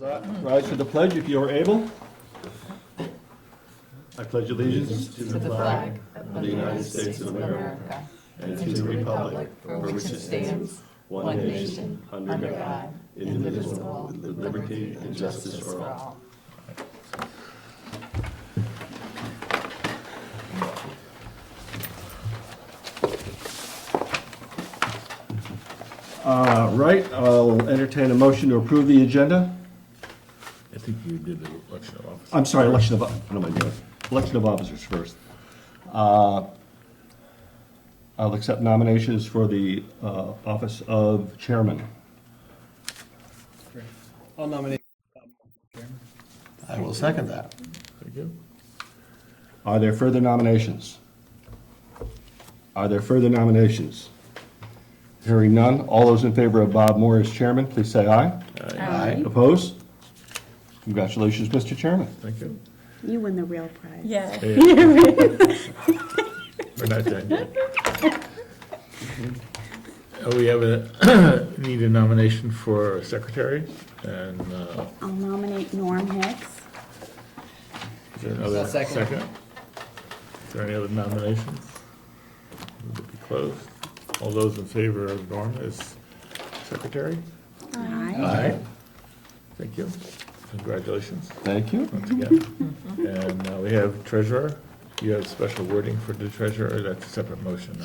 Rise to the pledge if you are able. I pledge allegiance to the flag of the United States of America and to the republic for which it stands, one nation, under God, indivisible, with liberty and justice for all. Right, I'll entertain a motion to approve the agenda. I think you did the election of officers. I'm sorry, election of officers first. I'll accept nominations for the office of chairman. I'll nominate. I will second that. Thank you. Are there further nominations? Are there further nominations? Hearing none, all those in favor of Bob Moore as chairman, please say aye. Aye. Opposed? Congratulations, Mr. Chairman. Thank you. You win the real prize. Yeah. Hey, we're not done yet. We have need a nomination for secretary, and I'll nominate Norm Hicks. is there another I'll second. second? Is there any other nominations? Will it be closed? All those in favor of Norm as secretary? Aye. Thank you. Congratulations Thank you. once again. And we have treasurer. You have special wording for the treasurer, or that's a separate motion,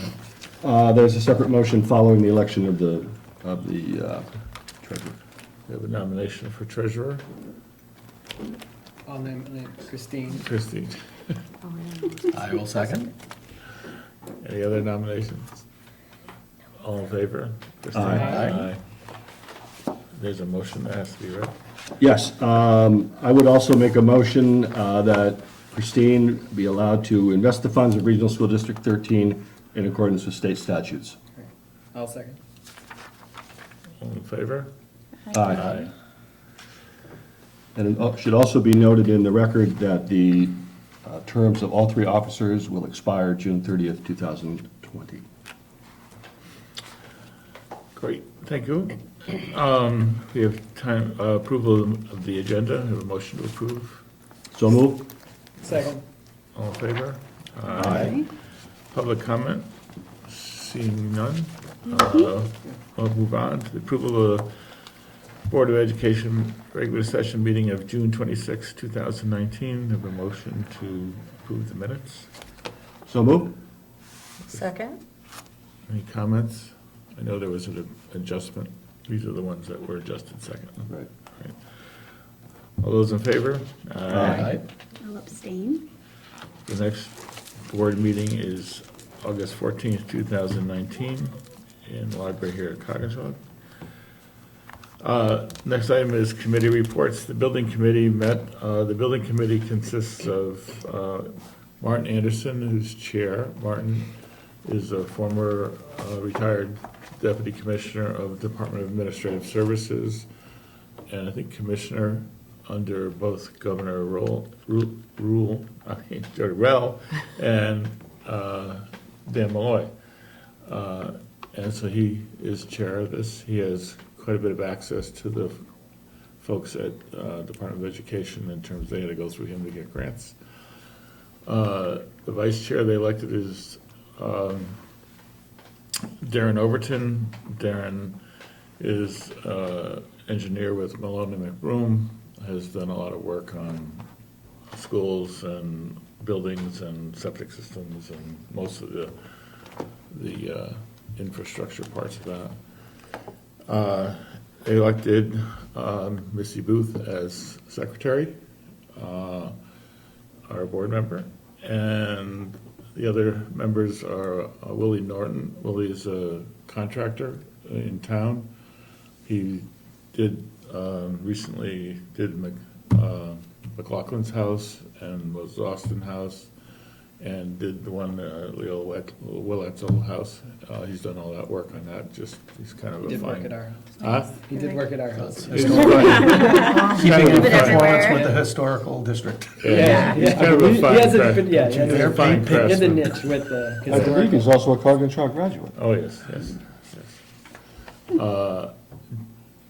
right? There's a separate motion following the election of the treasurer. We have a nomination for treasurer. I'll nominate Christine. Christie. I will second. Any other nominations? All in favor? Christine? Aye. Aye. There's a motion that has to be read. Yes, I would also make a motion that Christine be allowed to invest the funds of Regional School District 13 in accordance with state statutes. I'll second. All in favor? Aye. And it should also be noted in the record that the terms of all three officers will expire June 30th, 2020. Great, thank you. We have time, approval of the agenda. We have a motion to approve. So moved. Second. All in favor? Aye. Public comment? Seeing none? We'll move on to the approval of the Board of Education regular session meeting of June 26, 2019. Have a motion to approve the minutes. So moved. Second? Any comments? I know there was an adjustment. These are the ones that were adjusted second. Right. All those in favor? Aye. I'll abstain. The next board meeting is August 14th, 2019, in the library here at Coggeshall. Next item is committee reports. The building committee met. The building committee consists of Martin Anderson, who's chair. Martin is a former retired deputy commissioner of Department of Administrative Services, and I think commissioner under both Governor Jody Rell and Dan Malloy. And so he is chair of this. He has quite a bit of access to the folks at Department of Education in terms they had to go through him to get grants. The vice chair they elected is Darren Overton. Darren is engineer with Malone and McBroom, has done a lot of work on schools and buildings and septic systems and most of the infrastructure parts of that. They elected Missy Booth as secretary, our board member, and the other members are Willie Norton. Willie is a contractor in town. He did recently did McLaughlin's house and was Austin House, and did the one Leo Willet's old house. He's done all that work on that. He's kind of He a did fine. work at our house. Huh? He did work at our house. Keeping in Been conformance everywhere. with the historical district. Yeah, He's kind of a He fine has a, craft- yeah, he has They're a, fine he has a craftsman. niche with the I believe historical. he's also a Coggeshall graduate. Oh, yes.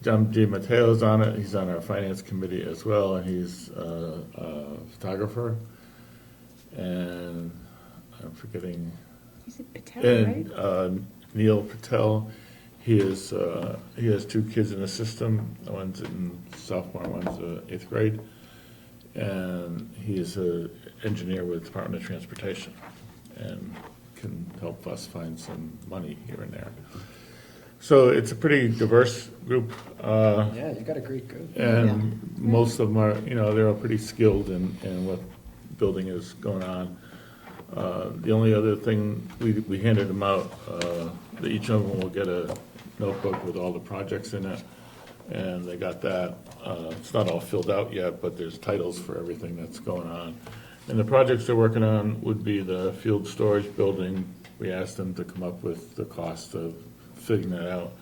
John G. Mateo's on it, he's on our finance committee as well, and he's a photographer. And I'm forgetting, Is it Patel, right? and Neil Patel, he has 2 kids in the system, one's in sophomore, one's 8th grade. And he is an engineer with Department of Transportation and can help us find some money here and there. So it's a pretty diverse group, Yeah, you got a great group. and most of them are, they're all pretty skilled in what building is going on. The only other thing, we handed them out, that each of them will get a notebook with all the projects in it, and they got that. It's not all filled out yet, but there's titles for everything that's going on. And the projects they're working on would be the field storage building. We asked them to come up with the cost of figuring that out.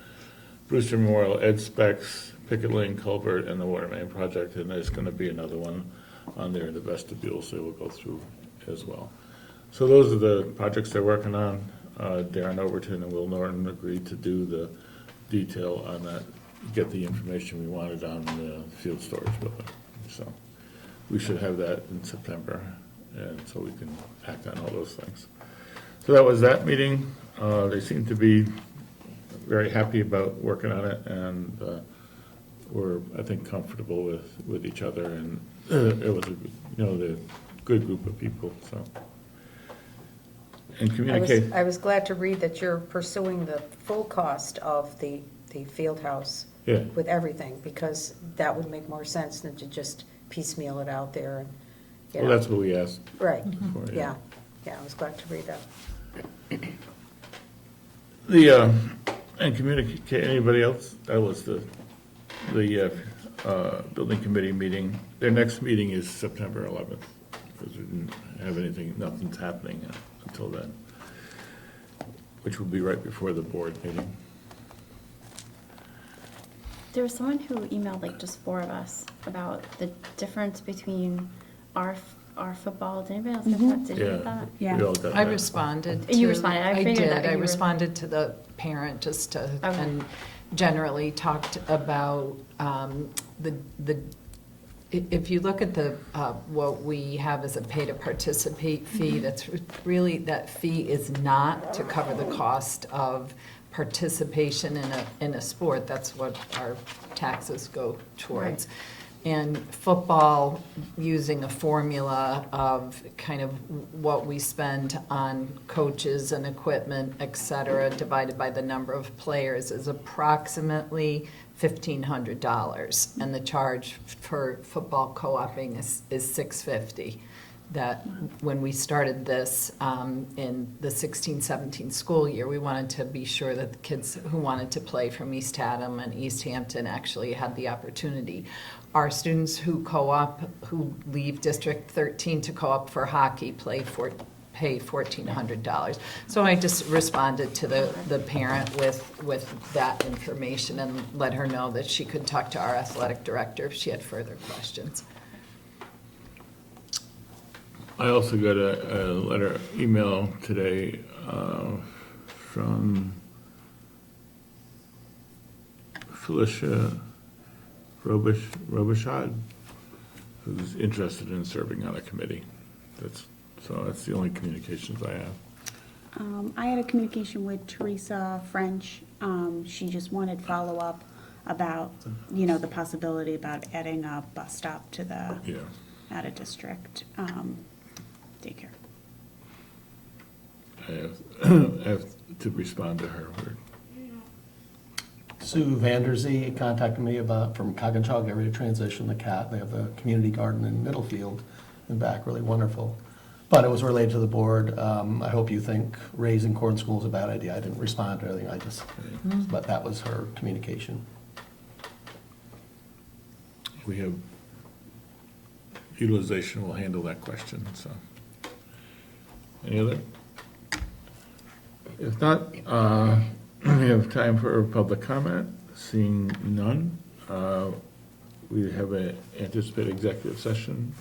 Brewster Memorial Ed Specs, Picket Lane Culvert, and the water main project, and there's gonna be another one on there in the vestibule, so we'll go through as well. So those are the projects they're working on. Darren Overton and Will Norton agreed to do the detail on that, get the information we wanted on the field storage building. So we should have that in September, and so we can act on all those things. So that was that meeting. They seem to be very happy about working on it, and we're, I think, comfortable with each other, and it was the good group of people, so. And communicate. I was glad to read that you're pursuing the full cost of the field house Yeah. with everything, because that would make more sense than to just piecemeal it out there and, Well, that's what we asked Right, for, yeah, I was glad to read that. And communicate, anybody else? That was the building committee meeting. Their next meeting is September 11th, because we didn't have anything, nothing's happening until then, which will be right before the board meeting. There was someone who emailed, like, just 4 of us about the difference between our football. Did anybody else get that? Did you get that? Yeah. We all got I that. responded. You to- responded. I figured did. that I you were- responded to the parent just to, Okay. and generally talked about if you look at the, what we have as a pay to participate fee, that's really, that fee is not to cover the cost of participation in a sport. That's what our taxes go towards. And football, using a formula of kind of what we spend on coaches and equipment, et cetera, divided by the number of players, is approximately $1,500. And the charge for football co-oping is $650. That when we started this in the 16-17 school year, we wanted to be sure that the kids who wanted to play from East Haddam and East Hampton actually had the opportunity. Our students who co-op, who leave District 13 to co-op for hockey, pay $1,400. So I just responded to the parent with that information and let her know that she could talk to our athletic director if she had further questions. I also got a email today from Felicia Robichaud, who's interested in serving on a committee. That's the only communications I have. I had a communication with Teresa French. She just wanted follow-up about, the possibility about adding a bus stop to the Yeah. out-of-district daycare. I have to respond to her. Sue Vanderzee contacted me from Coggins area to transition the cat. They have the community garden in Middlefield and back, really wonderful. But it was related to the board. I hope you think raising corn school is a bad idea. I didn't respond to anything, but that was her communication. We have utilization will handle that question, so. Any other? If not, we have time for public comment. Seeing none, we have an anticipated executive session.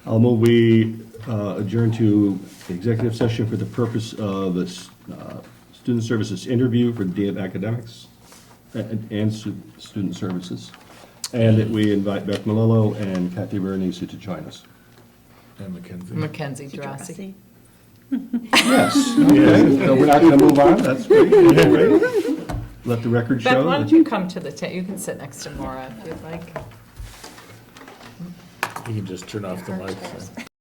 I'll move we adjourn to executive session for the purpose of a student services interview for the day of academics. and Student Services. And that we invite Beth Malillo and Kathy Veronese to join us. And Mackenzie. Mackenzie Drossi. See? Yes. Okay, so we're not going to move on, that's great. Great. Let the record Beth, show. why don't that- you come to the you can sit next to Maura if you'd like. You can just turn off the mic. so.